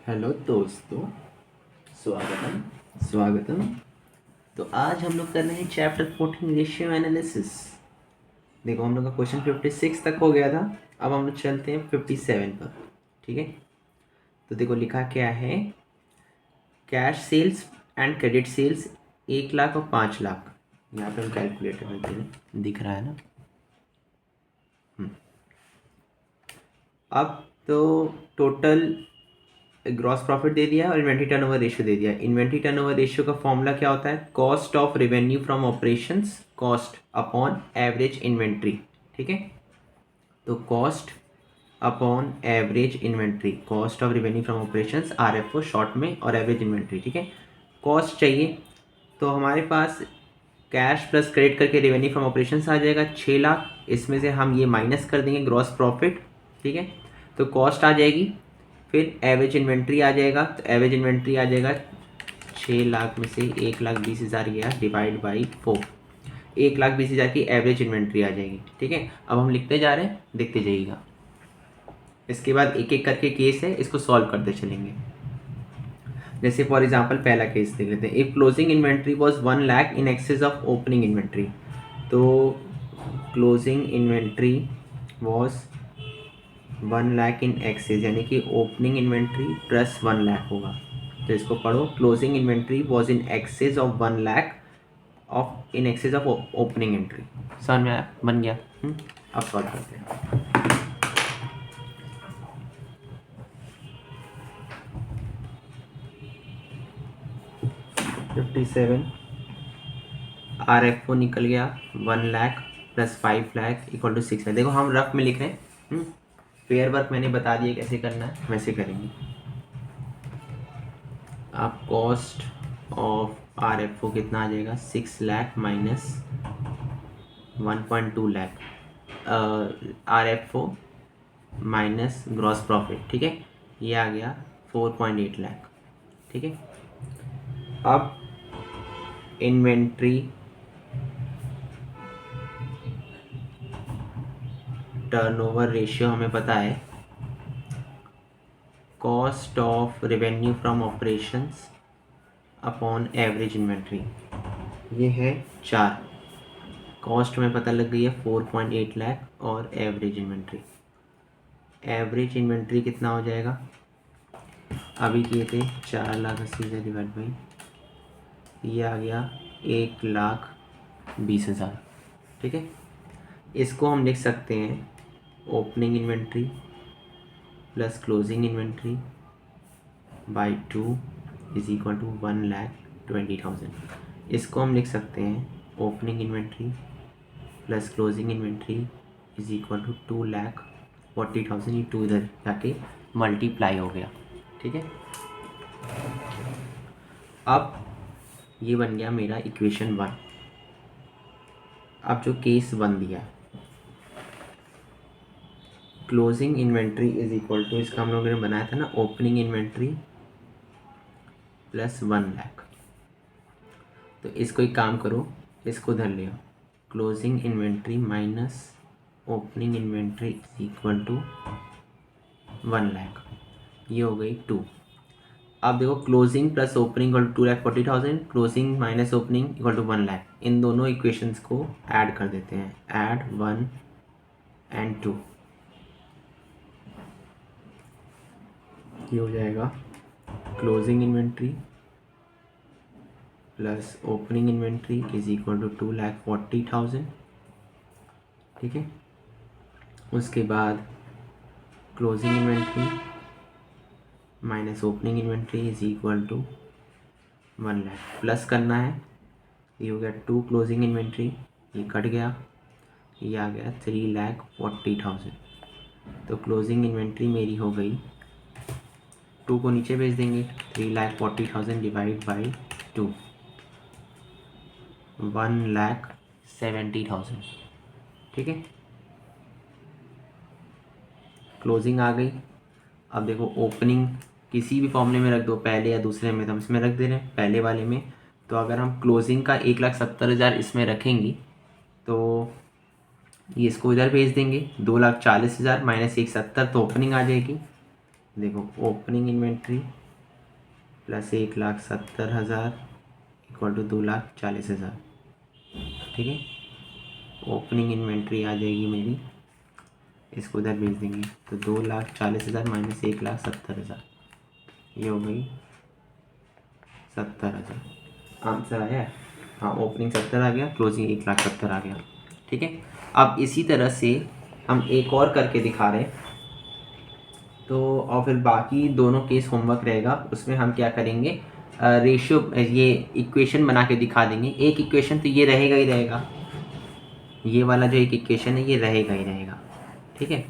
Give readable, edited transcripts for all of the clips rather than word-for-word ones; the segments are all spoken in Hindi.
हेलो दोस्तों, स्वागतम स्वागतम। तो आज हम लोग कर रहे हैं चैप्टर 14 रेशियो एनालिसिस। देखो, हम लोग का क्वेश्चन 56 तक हो गया था। अब हम लोग चलते हैं 57 पर। ठीक है, तो देखो लिखा क्या है। Cash sales and credit sales 1 lakh और 5 लाख। यहाँ पे हम कैलकुलेटर में देखें, दिख रहा है ना। अब तो टोटल ग्रॉस प्रॉफिट दे दिया और इन्वेंट्री टर्नओवर रेशियो दे दिया। इन्वेंट्री टर्नओवर रेशियो का फॉर्मूला क्या होता है? Cost of revenue from operations cost upon average inventory. ठीक है, तो cost upon average inventory, cost of revenue from operations RFO short में, और एवरेज इन्वेंट्री। ठीक है, कॉस्ट चाहिए तो हमारे पास कैश प्लस क्रेडिट करके रेवेन्यू फ्रॉम ऑपरेशंस आ जाएगा 6 लाख। इसमें से हम ये माइनस कर देंगे ग्रॉस प्रॉफिट। ठीक है, तो कॉस्ट आ जाएगी, फिर एवरेज इन्वेंट्री आ जाएगा। तो एवरेज इन्वेंट्री आ जाएगा 6 लाख में से 1,20,000 गया डिवाइड बाई 4। 1,20,000 की एवरेज इन्वेंट्री आ जाएगी। ठीक है, अब हम लिखते जा रहे हैं, देखते जाइएगा। इसके बाद एक एक करके केस है, इसको सॉल्व करते चलेंगे। जैसे फॉर एग्जांपल पहला केस देख लेते हैं। If closing inventory was 1 lakh in excess of opening inventory, तो closing inventory was 1 lakh in excess, यानी कि ओपनिंग इन्वेंट्री प्लस 1 लाख होगा। तो इसको पढ़ो, closing inventory was in excess of 1 lakh of in excess of opening entry. समझ में आया? बन गया। अब सॉल्व करते हैं। 57 RFO निकल गया 1 lakh plus 5 lakh equal to 6 lakh. देखो हम रफ में लिख रहे हैं, पेयर वर्क मैंने बता दिया कैसे करना है, वैसे करेंगे। आप कॉस्ट ऑफ RFO कितना आ जाएगा? 6 lakh minus 1.2 lakh RFO minus gross profit. ठीक है, ये आ गया 4.8 लाख। ठीक है, अब इन्वेंट्री टर्नओवर रेशियो हमें पता है, cost of revenue from operations upon average inventory. ये है 4। कॉस्ट में पता लग गई है 4.8 लाख, और एवरेज इन्वेंट्री कितना हो जाएगा? अभी किए थे 4,80,000 डिवाइड बाई, ये आ गया 1,20,000। ठीक है, इसको हम लिख सकते हैं opening inventory plus closing inventory by 2 is equal to 1,20,000। इसको हम लिख सकते हैं opening inventory plus closing inventory is equal to 2,40,000। ये 2 इधर जाके मल्टीप्लाई हो गया। ठीक है, अब ये बन गया मेरा इक्वेशन 1। अब जो केस 1 दिया है, closing inventory is equal to, इसका हम लोगों ने बनाया था ना, ओपनिंग इन्वेंट्री प्लस 1 लाख। तो इसको एक काम करो, इसको धर लियो, closing inventory minus opening inventory is equal to 1 lakh. ये हो गई 2। अब देखो, closing plus opening equal to 2,40,000, closing minus opening equal to 1 lakh. इन दोनों इक्वेशंस को ऐड कर देते हैं, ऐड 1 एंड 2। ये हो जाएगा closing inventory plus opening inventory is equal to 2,40,000। ठीक है, उसके बाद closing inventory minus opening inventory is equal to 1 lakh. Plus करना है, ये हो गया 2 क्लोजिंग इन्वेंट्री, ये कट गया, ये आ गया 3,40,000। तो क्लोजिंग इन्वेंट्री मेरी हो गई, 2 को नीचे भेज देंगे, 3,40,000 डिवाइड बाई 2, 1,70,000। ठीक है, क्लोजिंग आ गई। अब देखो, ओपनिंग किसी भी फॉर्मूले में रख दो, पहले या दूसरे में, तो हम इसमें रख दे रहे हैं पहले वाले में। तो अगर हम क्लोजिंग का 1,70,000 इसमें रखेंगे तो ये इसको इधर भेज देंगे, 2,40,000 माइनस 170, तो ओपनिंग आ जाएगी। देखो opening inventory plus 1,70,000 equal to 2,40,000, ठीक है। ओपनिंग इन्वेंट्री आ जाएगी मेरी, इसको उधर भेज देंगे, तो 2,40,000 माइनस 1,70,000, ये हो गई 70,000। आंसर आया। हाँ, ओपनिंग 70 आ गया, क्लोजिंग 1,70,000 आ गया, ठीक है। अब इसी तरह से हम एक और करके दिखा रहे हैं, तो और फिर बाकी दोनों केस होमवर्क रहेगा, उसमें हम क्या करेंगे, रेशियो, ये इक्वेशन बना के दिखा देंगे। एक इक्वेशन तो ये रहेगा ही रहेगा, ये वाला जो एक इक्वेशन है ये रहेगा ही रहेगा, ठीक है।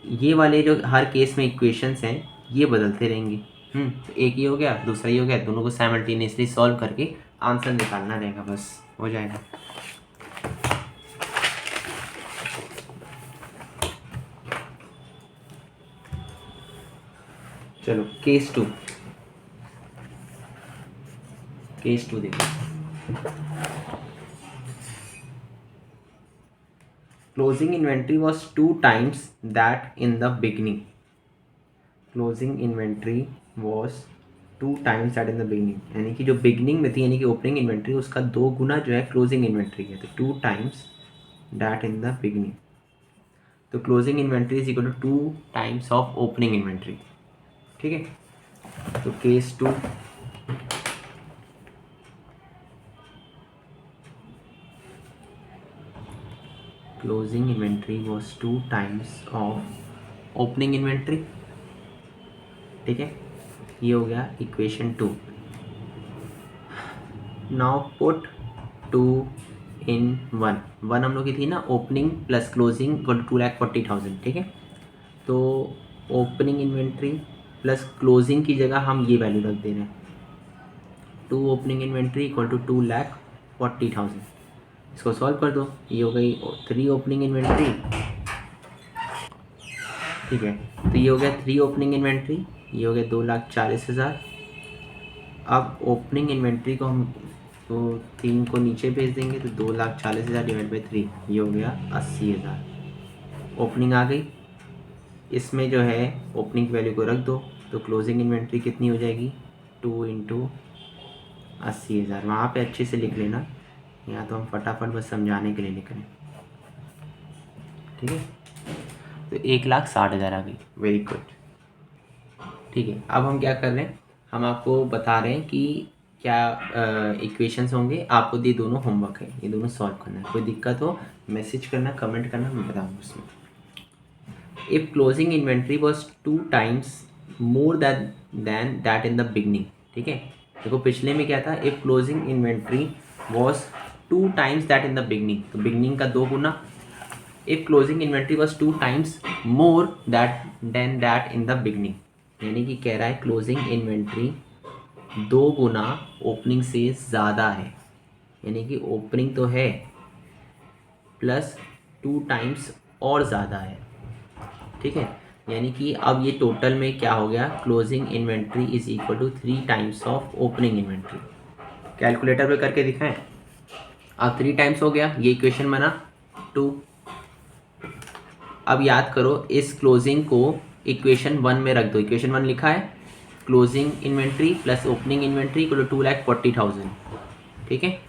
ये वाले जो हर केस में इक्वेशंस हैं ये बदलते रहेंगे। तो एक ही हो गया, दूसरा ही हो गया, दोनों को साइमल्टेनियसली सॉल्व करके आंसर निकालना रहेगा, बस हो जाएगा। चलो केस टू देखो। Closing inventory was 2 times that in the beginning. Closing inventory was 2 times that in the beginning, यानी कि जो बिगनिंग में थी, यानी कि ओपनिंग इन्वेंट्री, उसका 2 गुना जो है क्लोजिंग इन्वेंट्री है, तो 2 times that in the beginning. तो closing inventory is equal to 2 times of opening inventory, ठीक है। तो case two, closing inventory was 2 times of opening inventory, ठीक है। ये हो गया इक्वेशन 2। नाउ पुट 2 in 1 हम लोग की थी ना, opening plus closing equal to 2,40,000, ठीक है। तो ओपनिंग इन्वेंट्री प्लस क्लोजिंग की जगह हम ये वैल्यू रख दे रहे हैं, 2 ओपनिंग इन्वेंट्री इक्वल टू 2,40,000। इसको सॉल्व कर दो, ये हो गई 3 ओपनिंग इन्वेंट्री, ठीक है। तो ये हो गया 3 ओपनिंग इन्वेंट्री, ये हो गया 2,40,000। अब ओपनिंग इन्वेंट्री को हम तो 3 को नीचे भेज देंगे, तो 2,40,000 डिवाइड बाई 3, ये हो गया 80,000। ओपनिंग आ गई, इसमें जो है ओपनिंग की वैल्यू को रख दो, तो क्लोजिंग इन्वेंट्री कितनी हो जाएगी, 2 इंटू 80,000। वहाँ पे अच्छे से लिख लेना, या तो हम फटाफट बस समझाने के लिए लिख रहे हैं, ठीक है। तो 1,60,000 आ गई, वेरी गुड, ठीक है। अब हम क्या कर रहे हैं, हम आपको बता रहे हैं कि क्या इक्वेशंस होंगे, आपको ये दोनों होमवर्क है, ये दोनों सॉल्व करना है। कोई दिक्कत हो मैसेज करना, कमेंट करना, मैं बताऊँगा उसमें। If closing inventory was 2 times more than that in the beginning, ठीक है। देखो पिछले में क्या था, if closing inventory was 2 times that in the beginning, तो बिगनिंग का 2 गुना। If closing inventory was 2 times more than that in the beginning, यानी कि कह रहा है क्लोजिंग इन्वेंट्री 2 गुना ओपनिंग से ज़्यादा है, यानी कि ओपनिंग तो है प्लस 2 times और ज़्यादा है, ठीक है। यानी कि अब ये टोटल में क्या हो गया, closing inventory is equal to 3 times of opening inventory. Calculator पे करके दिखाएं, अब 3 times हो गया, ये इक्वेशन बना 2। अब याद करो, इस क्लोजिंग को इक्वेशन 1 में रख दो। इक्वेशन 1 लिखा है closing inventory plus opening inventory equal to 2,40,000, ठीक है।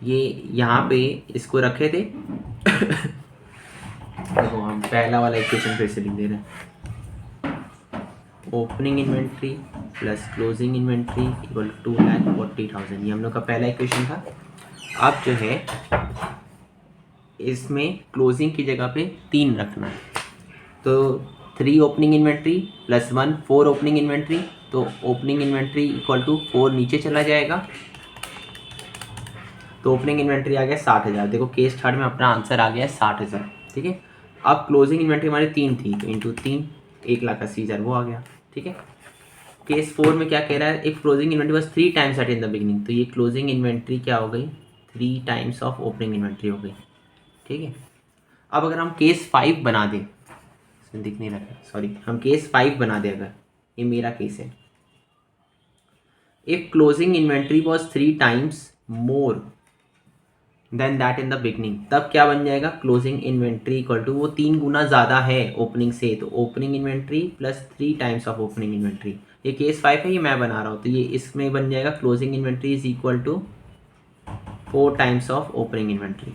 ये यहाँ पे इसको रखे थे देखो हम पहला वाला इक्वेशन फिर से लिख दे रहे हैं, opening inventory plus closing inventory equal to 2,40,000, ये हम लोग का पहला इक्वेशन था। अब जो है इसमें क्लोजिंग की जगह पे 3 रखना है, तो 3 opening inventory plus 1 4 opening inventory, तो ओपनिंग इन्वेंट्री इक्वल टू 4 नीचे चला जाएगा, तो ओपनिंग इन्वेंट्री आ गया 60,000। देखो केस थर्ड में अपना आंसर आ गया है 60,000, ठीक है। अब क्लोजिंग इन्वेंट्री हमारी 3 थी, तो इंटू 3 1,80,000 वो आ गया, ठीक है। केस 4 में क्या कह रहा है, इफ क्लोजिंग इन्वेंट्री बस 3 times at in the beginning, तो ये क्लोजिंग इन्वेंट्री क्या हो गई, 3 times ऑफ ओपनिंग इन्वेंट्री हो गई, ठीक है। अब अगर हम केस 5 बना दें, इसमें दिख नहीं रहा, सॉरी, हम केस 5 बना दें, अगर ये मेरा केस है, if closing inventory was 3 times more than that in the beginning, तब क्या बन जाएगा, क्लोजिंग इन्वेंट्री इक्वल टू, वो 3 गुना ज़्यादा है ओपनिंग से, तो opening inventory plus 3 times of opening inventory. ये केस 5 है, ये मैं बना रहा हूँ, तो ये इसमें बन जाएगा closing inventory is equal to 4 times of opening inventory.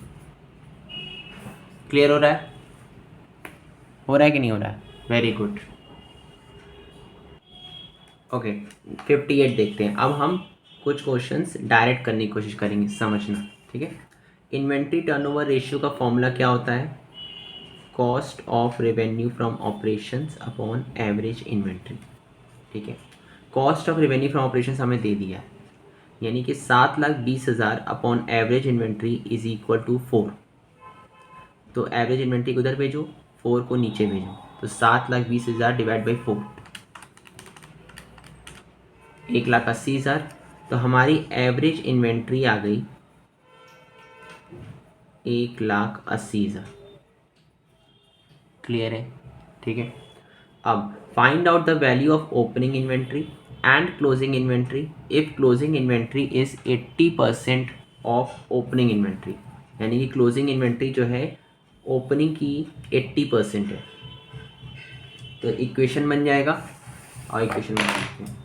Clear हो रहा है? हो रहा है कि नहीं हो रहा है? Very good. ओके, 58 देखते हैं। अब हम कुछ क्वेश्चंस डायरेक्ट करने की कोशिश करेंगे, समझना, ठीक है। इन्वेंट्री टर्नओवर रेशियो का फॉर्मूला क्या होता है, cost of revenue from operations upon average inventory, ठीक है। Cost of revenue from operations हमें दे दिया है, यानी कि 7,20,000 upon average inventory is equal to 4। तो एवरेज इन्वेंट्री को उधर भेजो, 4 को नीचे भेजो, तो 7,20,000 डिवाइड बाई 4, 1,80,000। तो हमारी एवरेज इन्वेंट्री आ गई 1,80,000। क्लियर है? ठीक है। अब find out the value of opening inventory and closing inventory if closing inventory is 80% of opening inventory, यानी कि क्लोजिंग इन्वेंट्री जो है ओपनिंग की 80% है। तो इक्वेशन बन जाएगा, और इक्वेशन बना सकते हैं।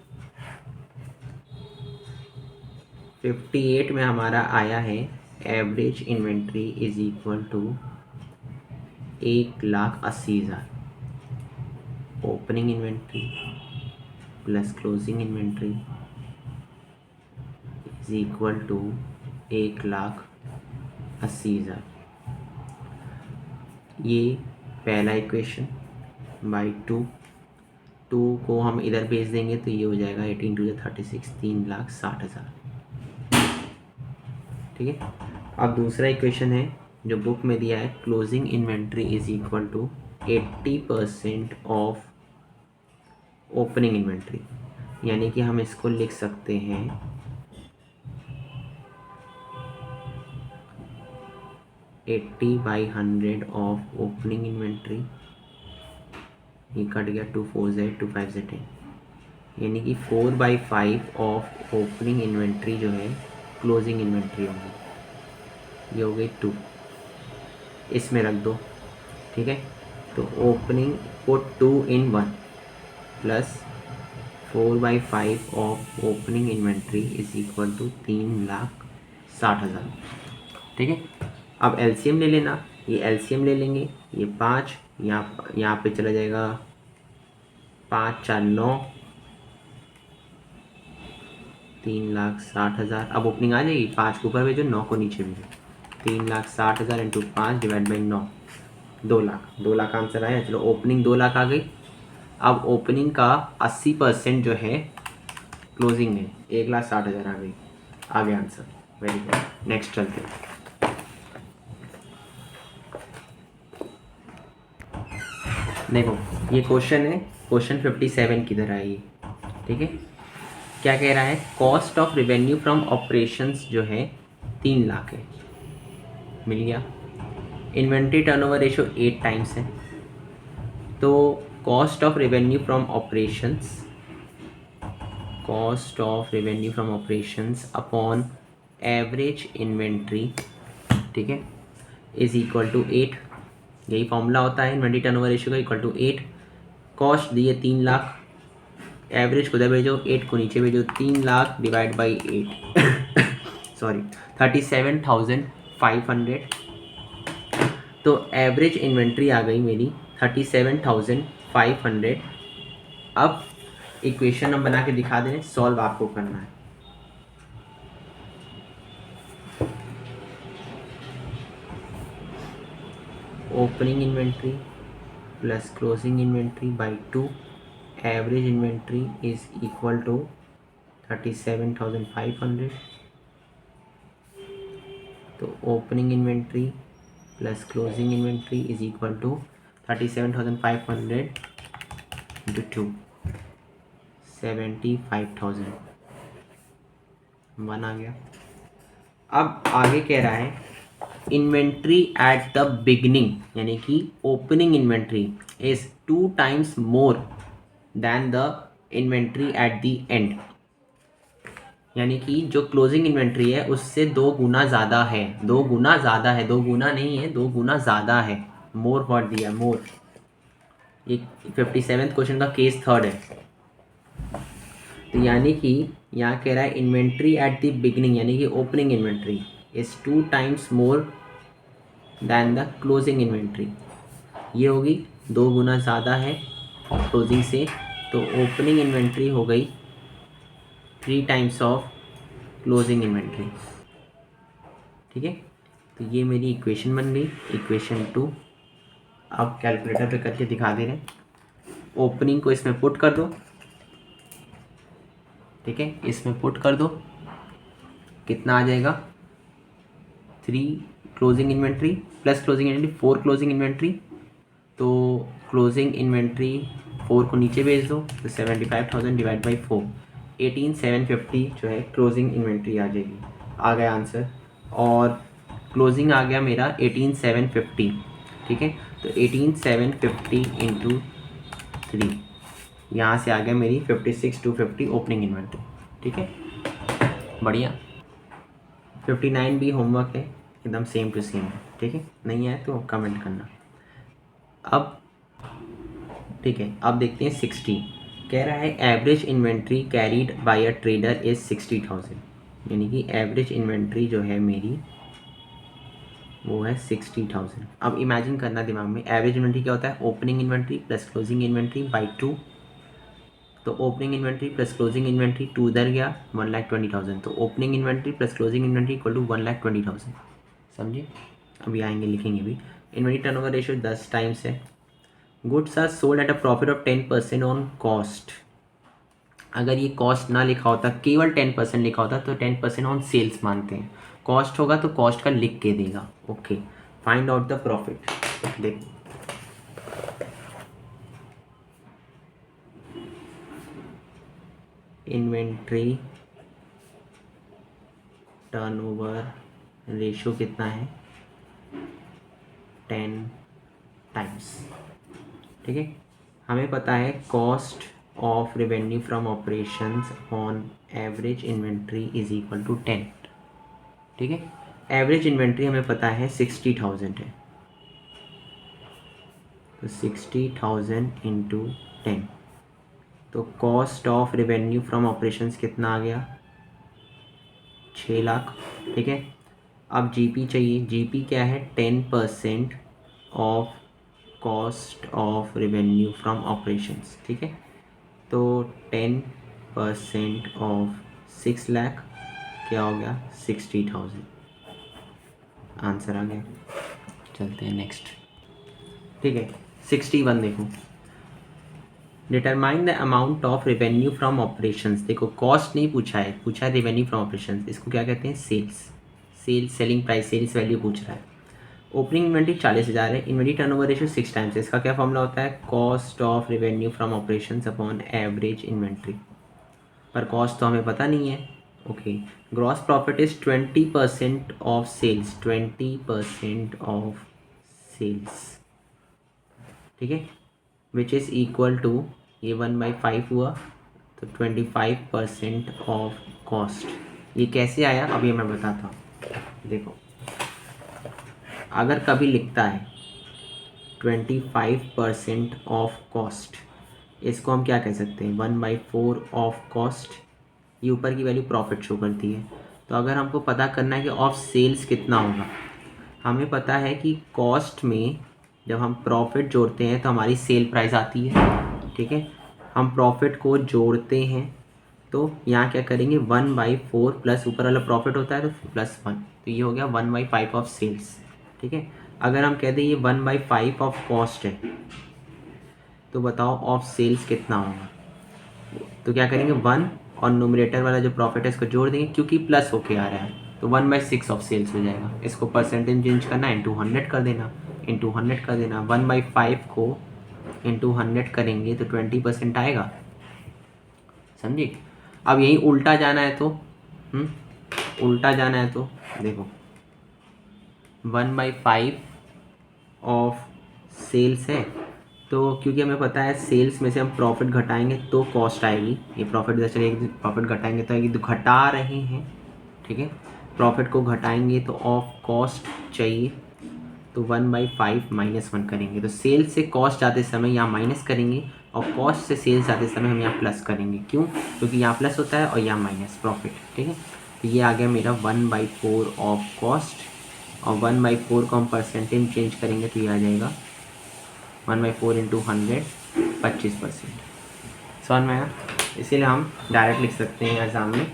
58 में हमारा आया है average inventory is equal to 1,80,000 opening inventory plus closing inventory is equal to 1,80,000। ये पहला इक्वेशन बाई 2 को हम इधर भेज देंगे तो ये हो जाएगा 18 टू 36, 3,60,000। ठीक है। अब दूसरा इक्वेशन है जो बुक में दिया है, closing inventory is equal to 80% of opening inventory, यानी कि हम इसको लिख सकते हैं 80/100 ऑफ ओपनिंग इन्वेंट्री, ये कट गया, 2 4 Z 2 5 Z 10, यानी कि 4/5 ऑफ ओपनिंग इन्वेंट्री जो है क्लोजिंग इन्वेंट्री होगी, ये हो गई 2, इसमें रख दो, ठीक है। तो opening put 2 in 1 plus 4/5 of opening inventory is equal to 3,60,000। ठीक है। अब एलसीएम ले लेना, ये एलसीएम ले लेंगे, ये 5 यहाँ पे चला जाएगा, 5 4 9, 3,60,000। अब ओपनिंग आ जाएगी, 5 को ऊपर भेजो, 9 को नीचे भेजो, 3,60,000 into 5 divide by 9, 2 lakh. 2 lakh answer आया। चलो ओपनिंग 2 लाख आ गई। अब ओपनिंग का 80% जो है क्लोजिंग में, 1,60,000 आ गई, आ गया आंसर। Very good. नेक्स्ट चलते हैं। देखो ये क्वेश्चन है, क्वेश्चन 57 किधर आई है, ठीक है। क्या कह रहा है, cost of revenue from operations जो है 3 लाख है, मिल गया। इन्वेंट्री टर्नओवर रेशियो 8 टाइम्स है, तो cost of revenue from operations, cost of revenue from operations upon average inventory, ठीक है, इज इक्वल टू 8। यही फॉर्मूला होता है इन्वेंट्री टर्नओवर रेशियो का, इक्वल टू 8। कॉस्ट दिए 3 लाख, एवरेज को उधर भेजो, 8 को नीचे भेजो, 3 लाख डिवाइड बाई 8 सॉरी 37,500। तो एवरेज इन्वेंट्री आ गई मेरी 37,500। अब इक्वेशन हम बना के दिखा दें, सॉल्व आपको करना है। Opening inventory plus closing inventory by 2, average inventory is equal to 37,500। तो opening inventory plus closing inventory is equal to 37,500 into 2, 75,000, 1 आ गया। अब आगे कह रहा है इन्वेंट्री एट द बिगनिंग, यानी कि opening inventory is 2 times more then the inventory at the end. यानी कि जो क्लोजिंग इन्वेंट्री है उससे 2 गुना ज़्यादा है, 2 गुना ज़्यादा है, 2 गुना नहीं है, 2 गुना ज़्यादा है। मोर वर्ड दिया, मोर। ये 57th क्वेश्चन का केस थर्ड है। तो यानी कि यहाँ कह रहा है इन्वेंट्री एट द बिगनिंग, यानी कि opening inventory is 2 times more than the closing inventory. ये होगी 2 गुना ज़्यादा है क्लोजिंग से, तो ओपनिंग इन्वेंट्री हो गई 3 टाइम्स ऑफ क्लोजिंग इन्वेंट्री। ठीक है, तो ये मेरी इक्वेशन बन गई, इक्वेशन 2। अब कैलकुलेटर पे करके दिखा दे रहे हैं। ओपनिंग को इसमें पुट कर दो, ठीक है, इसमें पुट कर दो, कितना आ जाएगा 3 closing inventory plus closing inventory 4 closing inventory. तो क्लोजिंग इन्वेंट्री 4 को नीचे भेज दो, तो 75,000 डिवाइड बाई 4, 18,750 जो है क्लोजिंग इन्वेंट्री आ जाएगी। आ गया आंसर, और क्लोजिंग आ गया मेरा 18,750। ठीक है, तो 18,750 इंटू 3, यहाँ से आ गया मेरी 56,250 ओपनिंग इन्वेंट्री। ठीक है, बढ़िया। 59 भी होमवर्क है, एकदम सेम टू सेम है। ठीक है, नहीं आए तो कमेंट करना। अब ठीक है, अब देखते हैं 60। कह रहा है average inventory carried bye a trader is 60,000, यानी कि एवरेज इन्वेंट्री जो है मेरी वो है 60,000। अब इमेजिन करना दिमाग में, एवरेज इन्वेंट्री क्या होता है, opening inventory plus closing inventory by 2। तो opening inventory plus closing inventory 2 इधर गया, 1,20,000। तो opening inventory plus closing inventory equal to 1,20,000। समझे, अभी आएंगे लिखेंगे भी। इन्वेंट्री टर्नओवर रेशियो 10 टाइम्स है। Goods are sold at a profit of 10% on cost. अगर ये कॉस्ट ना लिखा होता, केवल 10% लिखा होता, तो 10% ऑन सेल्स मानते हैं। कॉस्ट होगा तो कॉस्ट का लिख के देगा। Okay, find out the profit. देखो इन्वेंट्री टर्नओवर रेशियो कितना है, 10 टाइम्स। ठीक है, हमें पता है cost of revenue from operations on average inventory is equal to 10। ठीक है, एवरेज इन्वेंट्री हमें पता है 60,000 है, तो 60,000 इंटू 10, तो cost of revenue from operations कितना आ गया, 6 लाख। ठीक है, अब जीपी चाहिए। जीपी क्या है, 10% of cost of revenue from operations. ठीक है, तो 10% ऑफ 6 लाख क्या हो गया, 60,000। आंसर आ गया। चलते हैं नेक्स्ट। ठीक है, 61 देखो, determine the amount of revenue from operations. देखो कॉस्ट नहीं पूछा है, पूछा है रेवेन्यू फ्रॉम ऑपरेशंस। इसको क्या कहते हैं, sales. Sales, selling price, sales value पूछ रहा है। ओपनिंग इन्वेंट्री 40,000 है, इन्वेंट्री टर्नओवर रेशियो 6 टाइम्स है। इसका क्या फॉर्मूला होता है, cost of revenue from operations upon average inventory. पर कॉस्ट तो हमें पता नहीं है। Okay, gross profit is 20% of sales, 20% of sales. ठीक है, विच इज़ इक्वल टू, ये 1/5 हुआ, तो 25% ऑफ कॉस्ट। ये कैसे आया अब ये मैं बताता हूँ। देखो, अगर कभी लिखता है 25% ऑफ कॉस्ट, इसको हम क्या कह सकते हैं, 1/4 ऑफ कॉस्ट। ये ऊपर की वैल्यू प्रॉफिट शो करती है। तो अगर हमको पता करना है कि ऑफ सेल्स कितना होगा, हमें पता है कि कॉस्ट में जब हम प्रॉफिट जोड़ते हैं तो हमारी सेल प्राइस आती है। ठीक है, हम प्रॉफिट को जोड़ते हैं तो यहाँ क्या करेंगे, 1/4 प्लस ऊपर वाला प्रॉफिट होता है तो +1, तो ये हो गया 1/5 ऑफ सेल्स। ठीक है, अगर हम कहते हैं ये 1/5 ऑफ कॉस्ट है, तो बताओ ऑफ सेल्स कितना होगा। तो क्या करेंगे, 1 और नोमिनेटर वाला जो प्रॉफिट है इसको जोड़ देंगे, क्योंकि प्लस होके आ रहा है, तो 1/6 ऑफ सेल्स हो जाएगा। इसको परसेंटेज चेंज करना, इंटू 100 कर देना, इंटू 100 कर देना। 1/5 को इंटू 100 करेंगे तो 20% आएगा। समझे, अब यहीं उल्टा जाना है तो उल्टा जाना है तो देखो, 1/5 ऑफ सेल्स है तो क्योंकि हमें पता है सेल्स में से हम प्रॉफिट घटाएंगे तो कॉस्ट आएगी, ये प्रॉफिट इधर चलेगी, प्रॉफिट घटाएंगे तो आएगी, तो घटा रहे हैं, ठीक है। प्रॉफिट को घटाएंगे तो ऑफ कॉस्ट चाहिए, तो 1/5 -1 करेंगे, तो सेल्स से कॉस्ट जाते समय यहाँ माइनस करेंगे और कॉस्ट से सेल्स जाते समय हम यहाँ प्लस करेंगे। क्यों? क्योंकि यहाँ प्लस होता है और यहाँ माइनस प्रॉफिट, ठीक है। तो ये आ गया मेरा 1/4 ऑफ कॉस्ट, और 1/4 को हम परसेंटेज चेंज करेंगे तो ये आ जाएगा 1/4 × 100 25%। समझ में आया? इसीलिए हम डायरेक्ट लिख सकते हैं एग्जाम में,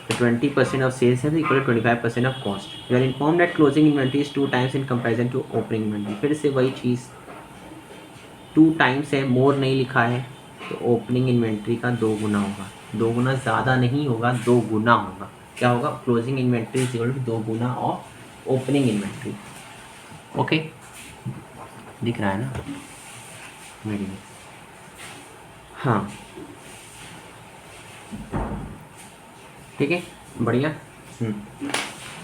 तो 20% ऑफ सेल्स है तो equal 25% of cost. We are inform that closing inventory is 2 times in comparison to opening inventory. फिर से वही चीज़, 2 टाइम्स है, मोर नहीं लिखा है, तो ओपनिंग इन्वेंट्री का 2 गुना होगा। 2 गुना ज़्यादा नहीं होगा, 2 गुना होगा। क्या होगा? Closing inventory is equal to 2 गुना ऑफ ओपनिंग इन्वेंट्री। ओके, दिख रहा है ना? Very good. हाँ, ठीक है, बढ़िया।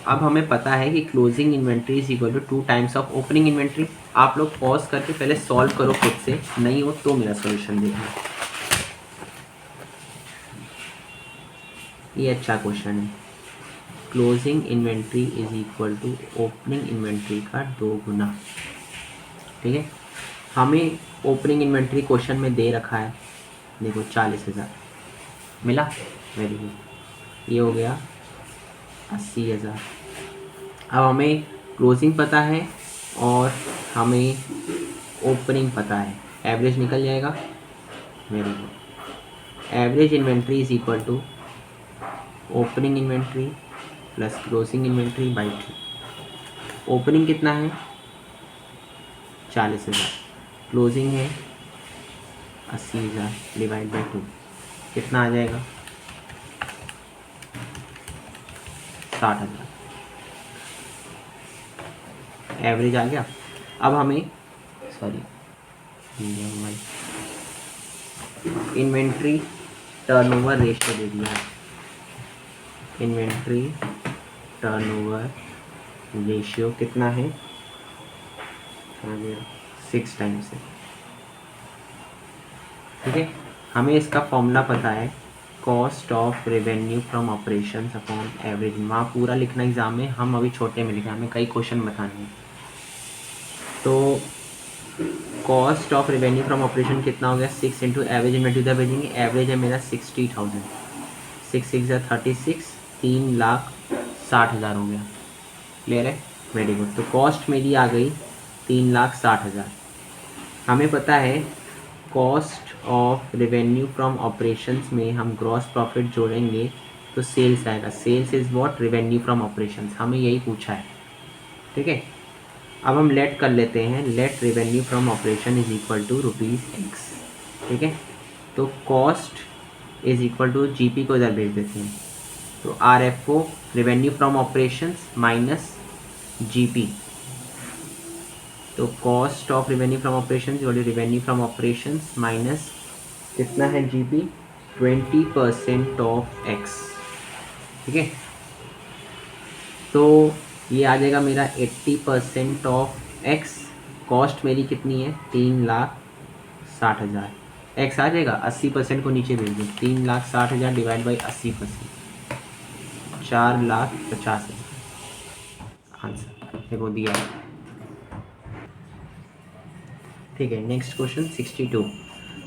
अब हमें पता है कि closing inventory is equal to 2 times of opening inventory. आप लोग पॉज करके पहले सॉल्व करो खुद से, नहीं हो तो मेरा सॉल्यूशन देखना। ये अच्छा क्वेश्चन है। Closing inventory is equal to opening inventory का 2 गुना, ठीक है। हमें ओपनिंग इन्वेंट्री क्वेश्चन में दे रखा है, देखो 40,000 मिला, वेरी गुड। ये हो गया 80,000। अब हमें क्लोजिंग पता है और हमें ओपनिंग पता है, एवरेज निकल जाएगा, very good. Average inventory is equal to opening inventory plus closing inventory by 2। Opening कितना है? 40,000, क्लोजिंग है 80,000 डिवाइड बाई 2, कितना आ जाएगा? 60,000। एवरेज आ गया। अब हमें इन्वेंट्री टर्नओवर रेशियो दे दिया है। इन्वेंट्री टर्नओवर रेशियो कितना है? 6 टाइम्स है, ठीक है। हमें इसका फॉर्मूला पता है, cost of revenue from operations upon average. वहाँ पूरा लिखना एग्जाम में, हम अभी छोटे में लिखा, हमें कई क्वेश्चन बताने हैं। तो cost of revenue from operation कितना हो गया? 6 इंटू एवरेज इन्वेंट्री उधर भेजेंगे। एवरेज है मेरा 60,000, 6 6 36, 3,60,000 हो गया। क्लियर है? Very good. तो कॉस्ट मेरी आ गई 3,60,000। हमें पता है cost of revenue from operations में हम ग्रॉस प्रॉफिट जोड़ेंगे तो सेल्स आएगा। Sales is what? Revenue from operations. हमें यही पूछा है, ठीक है। अब हम लेट कर लेते हैं, let revenue from operation is equal to ₹X, ठीक है। तो cost is equal to GP को इधर भेज देते हैं, तो RFO revenue from operations minus GP, तो cost of revenue from operations equal to revenue from operations minus कितना है जीपी? 20% ऑफ X, ठीक है। तो ये आ जाएगा मेरा 80% ऑफ X। कॉस्ट मेरी कितनी है? 3,60,000। X आ जाएगा, 80% को नीचे भेज दो, 3,60,000 डिवाइड बाई 80%, 4,50,000 आंसर देखो दिया है, ठीक है। Next question 62।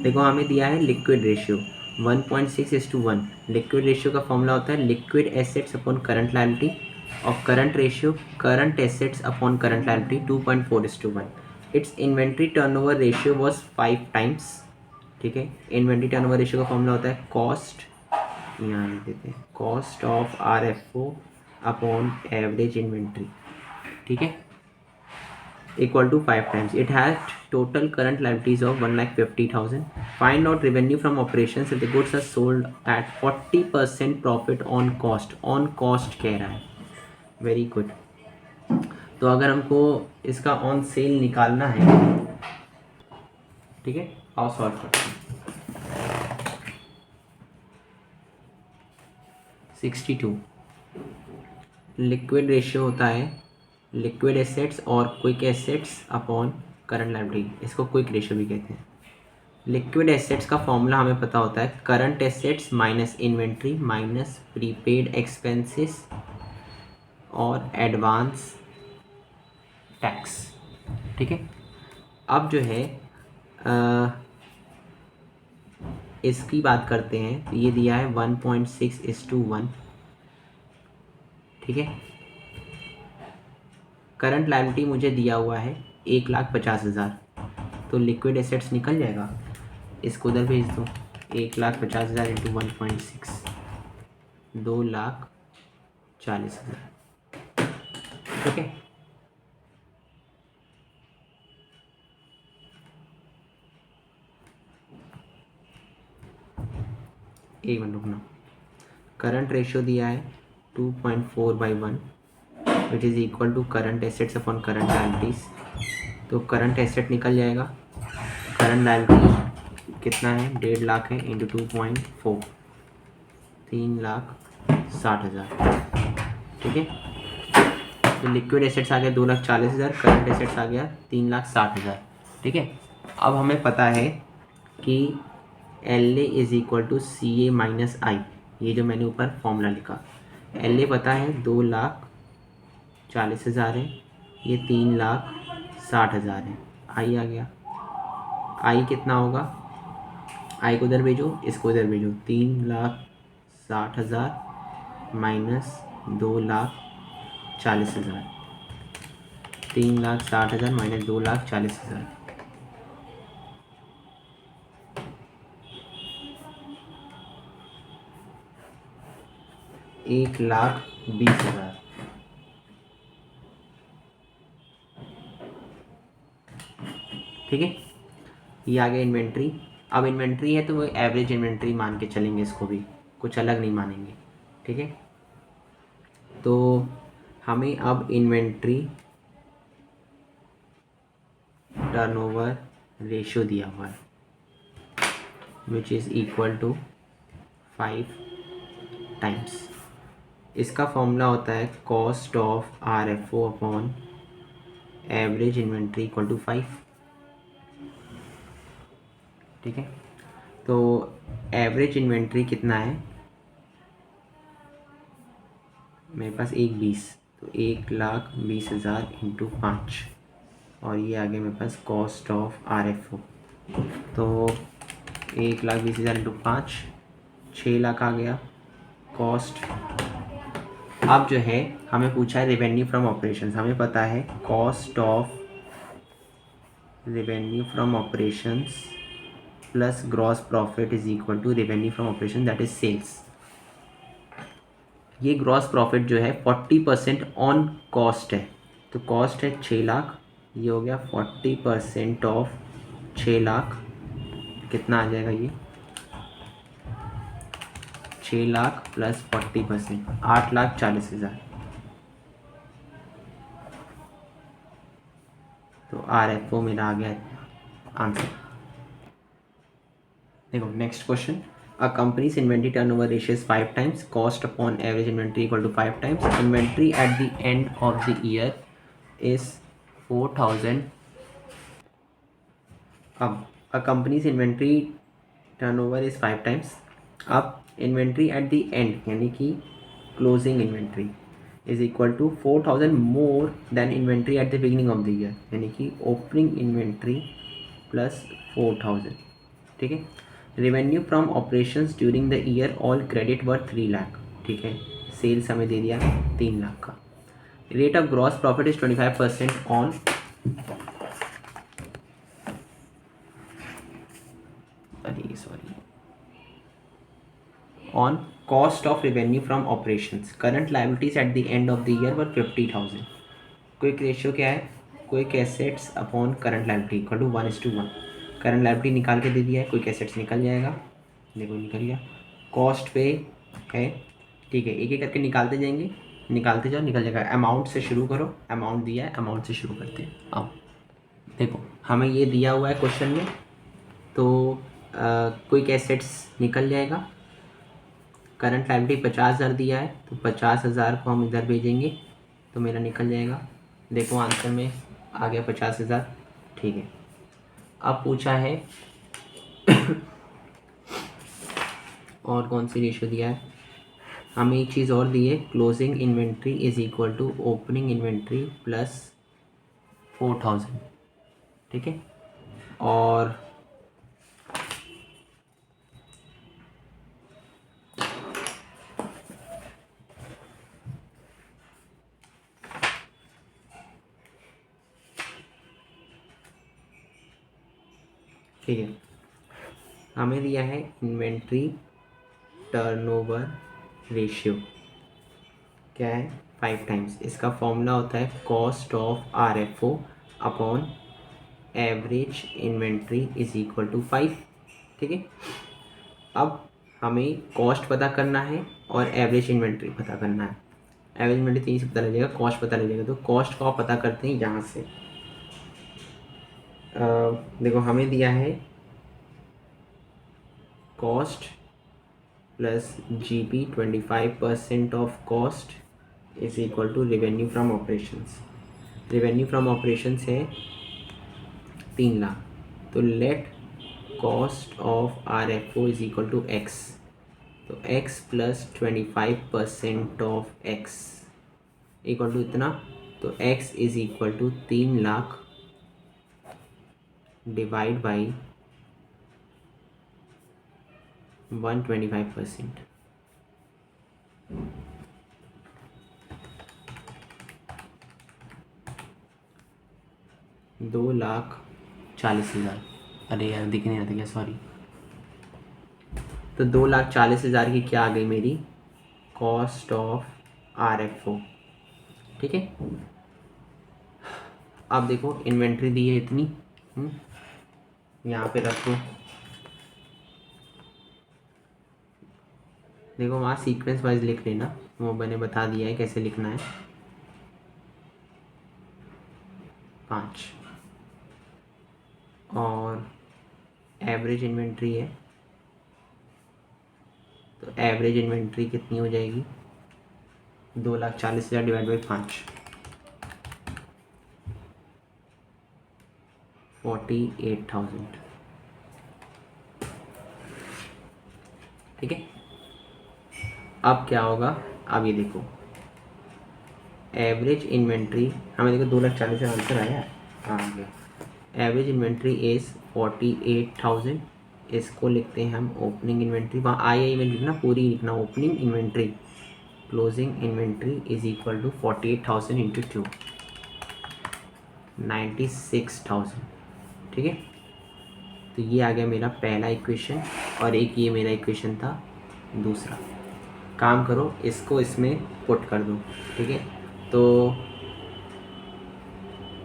देखो हमें दिया है लिक्विड रेशियो 1.6:1। लिक्विड रेशियो का फॉर्मूला होता है liquid assets upon current liability, और current ratio current assets upon current liability 2.4:1। Its inventory turnover ratio was 5 times, ठीक है। इन्वेंट्री टर्नओवर रेशियो का फॉर्मूला होता है कॉस्ट, यहाँ लिख देते हैं, cost of RFO upon average inventory, ठीक है, equal to 5 times. It has total current liabilities of 1,50,000. Find out revenue from operations if the goods are sold at 40% profit on cost. On cost कह रहा है, वेरी गुड। तो अगर हमको इसका ऑन सेल निकालना है, ठीक है, आओ सॉल्व करते हैं। 62 लिक्विड रेशियो होता है लिक्विड एसेट्स और quick assets upon current liability, इसको क्विक रेशियो भी कहते हैं। लिक्विड एसेट्स का फॉर्मूला हमें पता होता है current assets minus inventory minus prepaid expenses और एडवांस टैक्स। ठीक है, अब जो है इसकी बात करते हैं। तो ये दिया है 1.6:1। ठीक है, करंट लायबिलिटी मुझे दिया हुआ है 1,50,000, तो लिक्विड एसेट्स निकल जाएगा, इसको उधर भेज दो। 1,50,000 इंटू 1.6, 2,40,000। ठीक है, एक मिनट रुकना। करंट रेशियो दिया है 2.4/1 which is equal to current assets upon current liabilities. तो करंट एसेट निकल जाएगा, करंट लायबिलिटी कितना है 1.5 लाख है, इंटू 2.4, 3,60,000। ठीक है, तो लिक्विड एसेट्स आ गया 2,40,000, करंट एसेट्स आ गया 3,60,000। ठीक है, अब हमें पता है कि LA is equal to CA minus I, ये जो मैंने ऊपर फॉर्मूला लिखा। LA पता है 2,40,000 है, ये 3,60,000 है। आई आ गया, आई कितना होगा, आई को उधर भेजो, इसको उधर भेजो। 3,60,000 माइनस 2,40,000, 3,60,000 माइनस 2,40,000, 1,20,000। ठीक है, ये आ गया इन्वेंट्री। अब इन्वेंट्री है तो वो एवरेज इन्वेंट्री मान के चलेंगे, इसको भी कुछ अलग नहीं मानेंगे। ठीक है, तो हमें अब इन्वेंट्री टर्नओवर रेशियो दिया हुआ है which is equal to 5 times. इसका फॉर्मूला होता है cost of RFO upon average inventory equal to 5। ठीक है, तो एवरेज इन्वेंट्री कितना है मेरे पास 1,20, तो 1,20,000 इंटू 5, और ये आ गया मेरे पास कॉस्ट ऑफ RFO। तो 1,20,000 इंटू 5, 6 लाख आ गया कॉस्ट। अब जो है हमें पूछा है रेवेन्यू फ्रॉम ऑपरेशंस। हमें पता है cost of revenue from operations plus gross profit is equal to revenue from operation that is sales. ये ग्रॉस प्रॉफिट जो है 40% ऑन कॉस्ट है, तो कॉस्ट है 6 लाख, ये हो गया 40% ऑफ 6 लाख, कितना आ जाएगा ये 6 लाख प्लस 40%, 8,40,000। तो RFO मेरा आ गया आंसर। देखो next question, a company's inventory turnover ratio is 5 times, cost upon average inventory equal to 5 times, inventory at the end of the year is 4,000। अब a company's inventory turnover is 5 times. अब इन्वेंट्री एट द एंड यानी कि closing inventory is equal to 4,000 more than inventory at the beginning of the year, यानी कि ओपनिंग इन्वेंट्री प्लस 4,000। ठीक है, revenue from operations during the year all credit worth 3 lakh. ठीक है, सेल्स हमें दे दिया 3 लाख का। Rate of gross profit is 25% on on cost of revenue from operations. Current liabilities at the end of the year were 50,000. Quick ratio क्या है, quick assets upon current liability equal to 1:1। Current liability निकाल के दे दिया है, क्विक एसेट्स निकल जाएगा, देखो निकल गया। कॉस्ट पे है, ठीक है, एक एक करके निकालते जाएंगे, निकालते जाओ निकल जाएगा। अमाउंट से शुरू करो, अमाउंट दिया है, अमाउंट से शुरू करते हैं। अब देखो हमें ये दिया हुआ है क्वेश्चन में, तो क्विक एसेट्स निकल जाएगा। करंट लायबिलिटी 50,000 दिया है, तो 50,000 को हम इधर भेजेंगे तो मेरा निकल जाएगा। देखो आंसर में आ गया 50,000। ठीक है, अब पूछा है और कौन सी रेशियो दिया है, हमें एक चीज़ और दी है, closing inventory is equal to opening inventory plus 4000, ठीक है। और ठीक है, हमें दिया है इन्वेंट्री टर्नओवर रेशियो क्या है 5 टाइम्स, इसका फॉर्मूला होता है cost of RFO upon average inventory is equal to 5, ठीक है। अब हमें कॉस्ट पता करना है और एवरेज इन्वेंट्री पता करना है। एवरेज इन्वेंट्री 3 से पता लगेगा, कॉस्ट पता लगेगा, तो कॉस्ट को आप पता करते हैं यहाँ से। देखो हमें दिया है cost plus GP 25% of cost is equal to revenue from operations. Revenue from operations है 3 लाख, तो let cost of RFO is equal to X, तो X plus 25% of X equal to इतना, तो X is equal to 3 lakh divide by 125%, दो लाख 40,000, अरे यार दिख नहीं रहा था क्या, सॉरी। तो 2,40,000 की क्या आ गई मेरी कॉस्ट ऑफ RFO, ठीक है। अब देखो इन्वेंट्री दी है इतनी, यहाँ पे रखो, देखो वहाँ सीक्वेंस वाइज लिख लेना, वो मैंने बता दिया है कैसे लिखना है। 5 और एवरेज इन्वेंट्री है, तो एवरेज इन्वेंट्री कितनी हो जाएगी 2,40,000 डिवाइड बाई 5, 48,000, ठीक है। अब क्या होगा, अब ये देखो एवरेज इन्वेंट्री, हमें देखो 2,40,000 आंसर आया, हाँ आ गया। एवरेज इन्वेंट्री इज़ 48,000, इसको लिखते हैं हम ओपनिंग इन्वेंट्री, वहाँ आई में लिखना, पूरी लिखना opening inventory, closing inventory is equal to 48,000 into 2, 96,000, ठीक है। तो ये आ गया मेरा पहला इक्वेशन, और एक ये मेरा इक्वेशन था दूसरा। काम करो इसको इसमें पुट कर दो, ठीक है। तो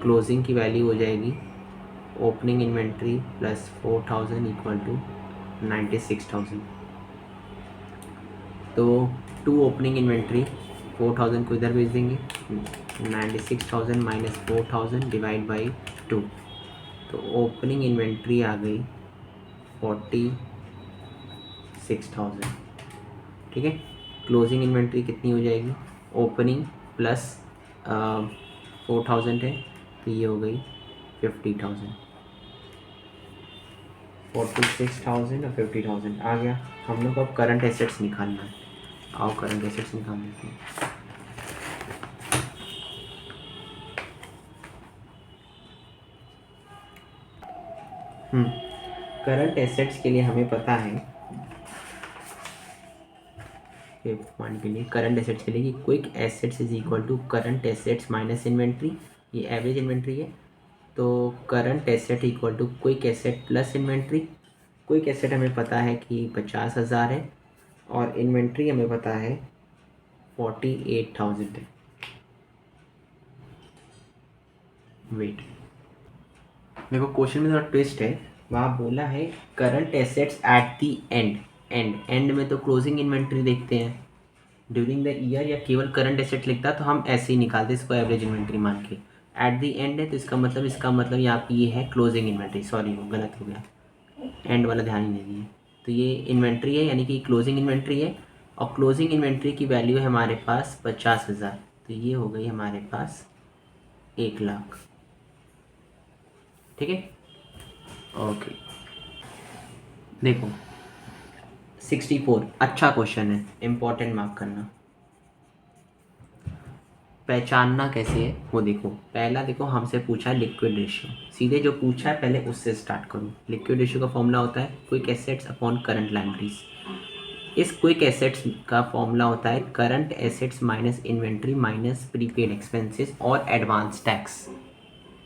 क्लोजिंग की वैल्यू हो जाएगी opening inventory plus 4,000 equal to 96,000। तो 2 ओपनिंग इन्वेंट्री 4,000 को इधर भेज देंगे, 96,000 माइनस 4,000 डिवाइड बाई 2, तो ओपनिंग इन्वेंट्री आ गई 46,000, ठीक है। क्लोजिंग इन्वेंट्री कितनी हो जाएगी, ओपनिंग प्लस 4,000 है, तो ये हो गई 50,000, 46,000 और 50,000 आ गया। हम लोग को अब करंट एसेट्स निकालना है, आओ करंट एसेट्स निकाल लेते हैं। करंट एसेट्स के लिए हमें पता है पॉइंट के लिए, करंट एसेट्स के लिए कि quick assets is equal to current assets minus inventory, ये एवरेज इन्वेंट्री है, तो current asset equal to quick asset plus inventory. Quick asset हमें पता है कि 50,000 है, और इन्वेंट्री हमें पता है 48,000 है। वेट, देखो क्वेश्चन में थोड़ा ट्विस्ट है, वहाँ बोला है current assets at the and, and में तो क्लोजिंग इन्वेंट्री देखते हैं ड्यूरिंग द ईयर, या केवल करंट एसेट लिखता तो हम ऐसे ही निकालते इसको एवरेज इन्वेंट्री मान के। एट दी एंड है तो इसका मतलब यहाँ पे ये है क्लोजिंग इन्वेंट्री, सॉरी वो गलत हो गया, एंड वाला ध्यान ही नहीं दिया। तो ये इन्वेंट्री है यानी कि क्लोजिंग इन्वेंट्री है, और क्लोजिंग इन्वेंट्री की वैल्यू है हमारे पास 50,000, तो ये हो गई हमारे पास 1 लाख। ठीक है, ओके। देखो 64 अच्छा क्वेश्चन है, इम्पोर्टेंट मार्क करना। पहचानना कैसे है वो देखो। पहला देखो हमसे पूछा है लिक्विड रेशियो, सीधे जो पूछा है पहले उससे स्टार्ट करो। लिक्विड रेशियो का फॉर्मूला होता है quick assets upon current liabilities. इस क्विक एसेट्स का फॉर्मूला होता है current assets minus inventory minus prepaid expenses और एडवांस टैक्स।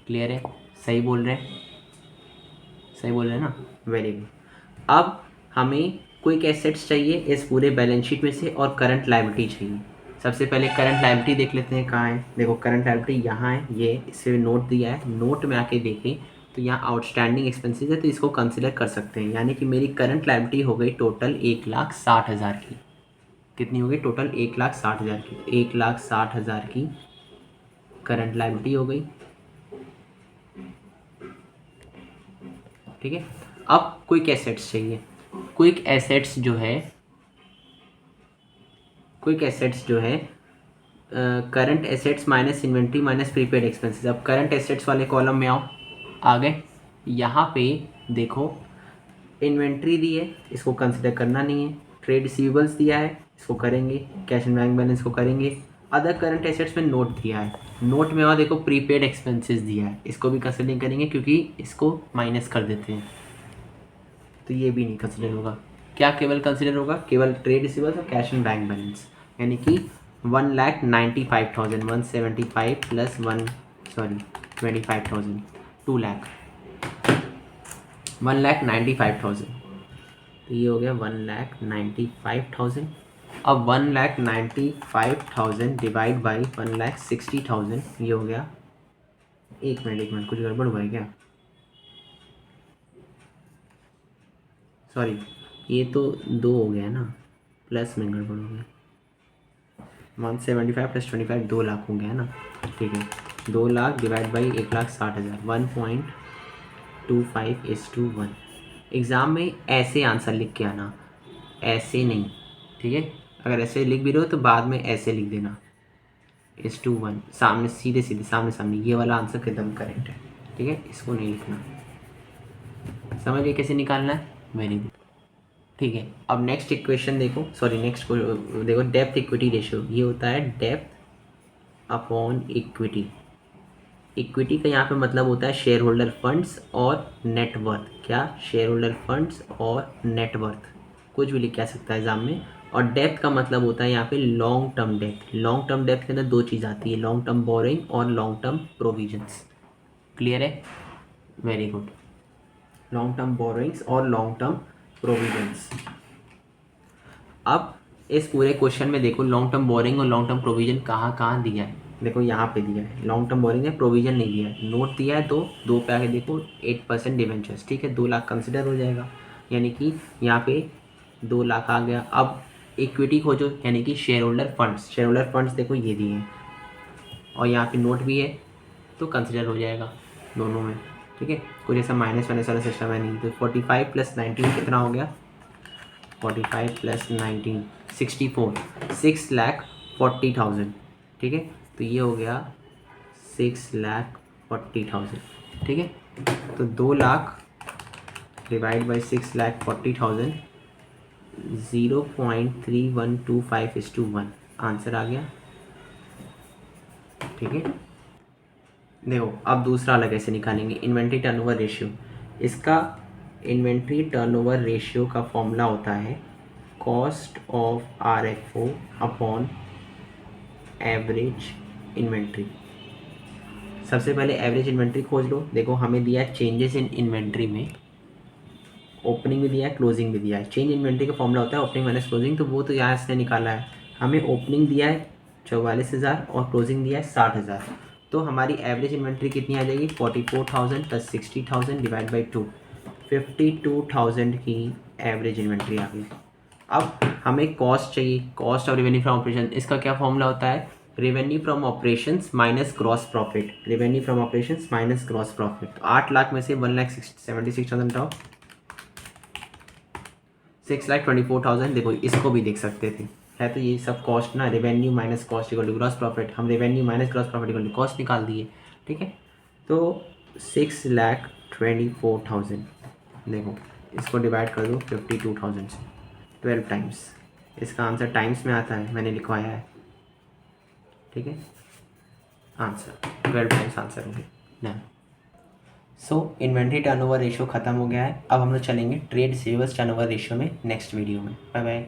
क्लियर है? सही बोल रहे हैं? सही बोल रहे हैं ना, वेरी गुड। अब हमें क्विक एसेट्स चाहिए इस पूरे बैलेंस शीट में से और करंट लायबिलिटी चाहिए। सबसे पहले करंट लायबिलिटी देख लेते हैं कहाँ है। देखो करंट लायबिलिटी यहाँ है, ये इसे नोट दिया है, नोट में आके देखें तो यहाँ आउटस्टैंडिंग एक्सपेंसेस है तो इसको कंसिडर कर सकते हैं। यानी कि मेरी करंट लायबिलिटी हो गई टोटल 1,60,000 की। कितनी हो गई टोटल? 1,60,000 की। 1,60,000 की करंट लायबिलिटी हो गई, ठीक है। अब क्विक एसेट्स चाहिए। क्विक एसेट्स जो है, क्विक एसेट्स जो है current assets minus inventory minus prepaid expenses. अब करंट एसेट्स वाले कॉलम में आओ, आ गए। यहाँ पे देखो इन्वेंट्री दी है, इसको कंसिडर करना नहीं है। ट्रेड रिसीवेबल्स दिया है, इसको करेंगे। कैश एंड बैंक बैलेंस को करेंगे। अदर करंट एसेट्स में नोट दिया है, नोट में आओ देखो प्रीपेड एक्सपेंसेस दिया है, इसको भी कंसिडर करेंगे क्योंकि इसको माइनस कर देते हैं, तो ये भी नहीं कंसिडर होगा। क्या केवल कंसिडर होगा? केवल ट्रेड रिसीवेबल्स और कैश एंड बैंक बैलेंस। यानी कि 1,95,000 175 प्लस 25,000 1,95,000। तो ये हो गया 1,95,000। अब 1,95,000 डिवाइड बाई 1,60,000, ये हो गया। एक मिनट कुछ गड़बड़ हुआ है क्या? सॉरी, ये तो 2 हो गया ना, प्लस में गड़बड़ हो गया। 175 प्लस 25 2 लाख हो गया ना, ठीक है। 2 लाख डिवाइड बाई 1,60,000 1.25:1। एग्ज़ाम में ऐसे आंसर लिख के आना, ऐसे नहीं, ठीक है। अगर ऐसे लिख भी रहे हो तो बाद में ऐसे लिख देना 1:1, सामने सीधे सीधे सामने सामने, ये वाला आंसर एकदम करेक्ट है, ठीक है। इसको नहीं लिखना। समझ गए कैसे निकालना है? वेरी गुड, ठीक है। अब नेक्स्ट इक्वेशन देखो, सॉरी नेक्स्ट को देखो, डेप्थ इक्विटी रेशियो। ये होता है डेप्थ अपॉन इक्विटी। इक्विटी का यहाँ पे मतलब होता है शेयर होल्डर फंड्स और नेटवर्थ। क्या? शेयर होल्डर फंड्स और नेटवर्थ, कुछ भी लिख के आ सकता है एग्जाम में। और डेप्थ का मतलब होता है यहाँ पे long term depth. Long term depth के अंदर 2 चीज़ आती है, लॉन्ग टर्म बोरिंग और लॉन्ग टर्म प्रोविजंस। क्लियर है? Very good. Long term borrowings और लॉन्ग टर्म प्रोविजंस। अब इस पूरे क्वेश्चन में देखो लॉन्ग टर्म बोरिंग और लॉन्ग टर्म प्रोविजन कहाँ कहाँ दिया है। देखो यहाँ पे दिया है लॉन्ग टर्म बोरिंग है, प्रोविजन नहीं दिया है। नोट दिया है 2 पे आके देखो 8% डिवेंचर्स, ठीक है। 2 लाख कंसिडर हो जाएगा, यानी कि यहाँ पे 2 लाख आ गया। अब इक्विटी खोजो, यानी कि share holder funds. Share holder funds देखो ये दिए हैं और यहाँ पे नोट भी है, तो कंसिडर हो जाएगा दोनों में, ठीक है। कुछ ऐसा माइनस वाइनस वाला सिस्टम है नहीं। तो 45 प्लस 19 कितना हो गया? 45 प्लस 19 64, 6,40,000, ठीक है। तो ये हो गया 6,40,000, ठीक है। तो 2 लाख डिवाइड बाई 6,40,000 0.3125:1 आंसर आ गया, ठीक है। देखो अब दूसरा अलग ऐसे निकालेंगे, इन्वेंट्री टर्नओवर रेशियो। इसका इन्वेंट्री टर्नओवर रेशियो का फॉर्मूला होता है cost of RFO upon average inventory. सबसे पहले एवरेज इन्वेंट्री खोज लो। देखो हमें दिया है चेंजेस इन इन्वेंट्री में, ओपनिंग भी दिया है क्लोजिंग भी दिया है। चेंज इन्वेंट्री का फॉर्मूला होता है ओपनिंग माइनस क्लोजिंग, तो वो तो यहाँ से निकाला है। हमें ओपनिंग दिया है 44,000 और क्लोजिंग दिया है 60,000, तो हमारी एवरेज इन्वेंट्री कितनी आ जाएगी? 44,000 प्लस 60,000 डिवाइड बाई 2, 52,000 की एवरेज इन्वेंट्री आ गई। अब हमें कॉस्ट चाहिए, cost of revenue from operation. इसका क्या फॉर्मूला होता है? Revenue from operations minus gross profit. Revenue from operations minus gross profit. तो 8 लाख में से 1,76,000 हटाओ, 6,24,000। देखो इसको भी देख सकते थे, है तो ये सब कॉस्ट ना। Revenue minus cost equal to gross profit. हम revenue minus gross profit equal to cost निकाल दिए, ठीक है। तो 6,00,000 24,000। देखो इसको डिवाइड कर दो 52,000 से, 12 टाइम्स। इसका आंसर टाइम्स में आता है, मैंने लिखवाया है, ठीक है। आंसर 12 टाइम्स आंसर होंगे ना। सो इन्वेंट्री टर्नओवर रेशियो ख़त्म हो गया है। अब हम लोग चलेंगे ट्रेड रिसीवेबल्स टर्नओवर रेशियो में नेक्स्ट वीडियो में। Bye bye.